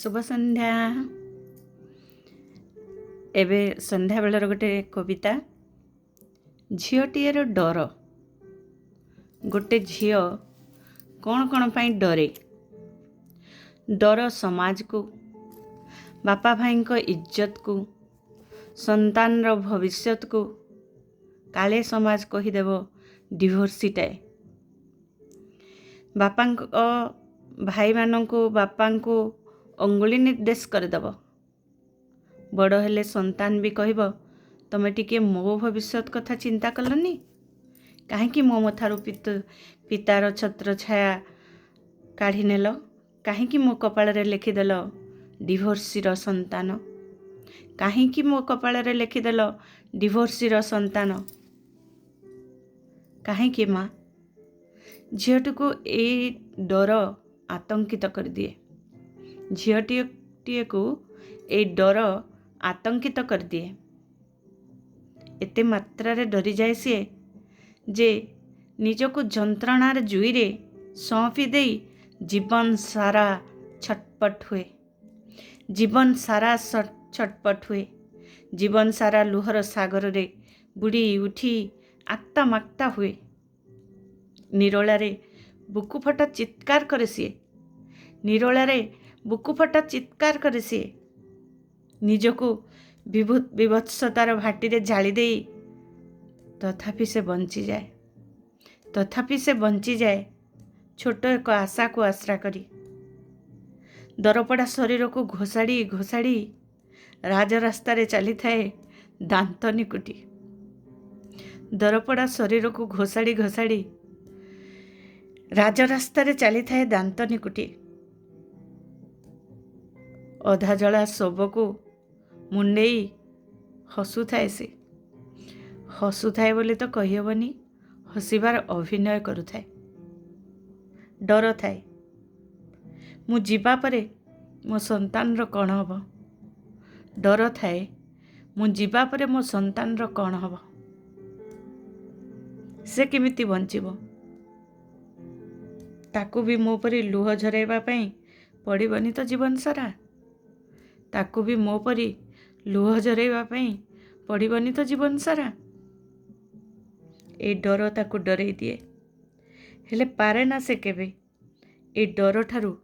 शुभ संध्या। एबे संध्या बेलर गोटे कविता झीटीर डर। गोटे झील कौन कौन पाई डरे। डर समाज को, बापा भाई को इज्जत को, संतान रो भविष्यत को। काले समाज कहीदेव डिभोर्सीटाए। बापा भाई मान को बापा को अंगुली निर्देश करदेव। बड़ हेले संतान भी कहब तमे टिके मो भविष्यत कथा चिंता कलनी, कहीं मो मथारू पितार छत्र छाया काढ़ी नेल, कहीं मो कपाल लिखिदेल डिभोर्सीर संतान, कहीं मो कपाल लिखिदेल डिभोर्सीर संतान। कहीं माँ झीटी को ए डर आतंकित कर दिए। झीटीए को ए डर आतंकित कर दिए। एते मात्रा रे डरी जाए सी जे निजको जंत्रणार जुईरे सौंपी दे जीवन सारा छटपट हुए। जीवन सारा छटपट हुए। जीवन सारा लुहर सागर रे बुड़ी उठी आक्ता माक्ता हुए। निरोलारे बुकु फटा चित्कार करे सीए। निरोलारे बुकु फटा चित्कार करे सीए। निजको विभत्सतार भाटी जाली दे तथापि से बंची जाए। तथापि से बंची जाए छोट एक आशा को आश्रा करी। दरपड़ा शरीर को घोषाड़ी घोषाड़ी राजरास्ता रे चली थाए दांत निकुटी। दरपड़ा शरीर को घोषाड़ी घोषाड़ी राजरास्ता रे चली थाए दांत निकुटी। अधा जला शव को मुंडेई हसुथाए से। हसुथाए बोली तो कहीहबनी, हसिबार अभिनय करुथाए। डर थाए मु जीवा परे मो संतान रो कौन हब। डर थाए मु जीवा परे मो संतान रो कौन हब। से केमिति बंचिबो। ताकू भी मो परी लुह झरेबा पई पड़िबनी तो जीवन सारा। ताकू भी मो परी लुह झरेबा पई पड़िबनी तो जीवन सारा। ए डर ताकू डरई दिए, हेले पारे ना से केबे ए डर ठारू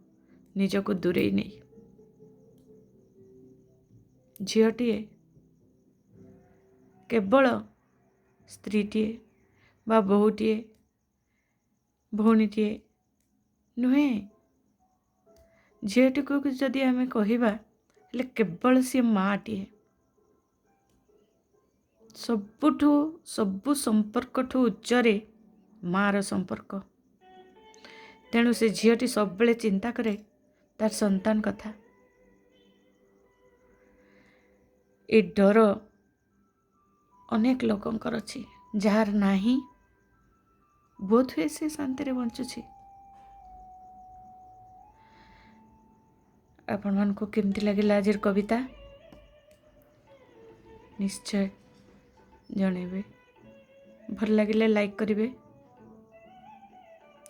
निजको दूरेई नहीं। झीटीए केवल स्त्रीटीए बा बहुटीए भौणीटीए नुहे। झीटी को जदि आमे कहिबा हेले केवल सी माँटीए। सबुठू सबु संपर्कठू उच्चरे मार संपर्क। तेणु से झीटी सब बेले चिंता करे तार संतान कथा। ए डर अनेक लोकंकर अछि, जार नाही बोध हुए से शांति रे बंचुछि। आपण मान को केमती लगिला आजिर कविता निश्चय जणेबे। भल लगिले लाइक करिवे,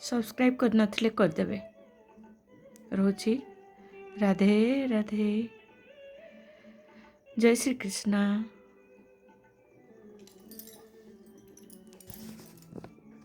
सब्सक्राइब कर नथिले कर देबे। रोची राधे राधे। जय श्री कृष्णा।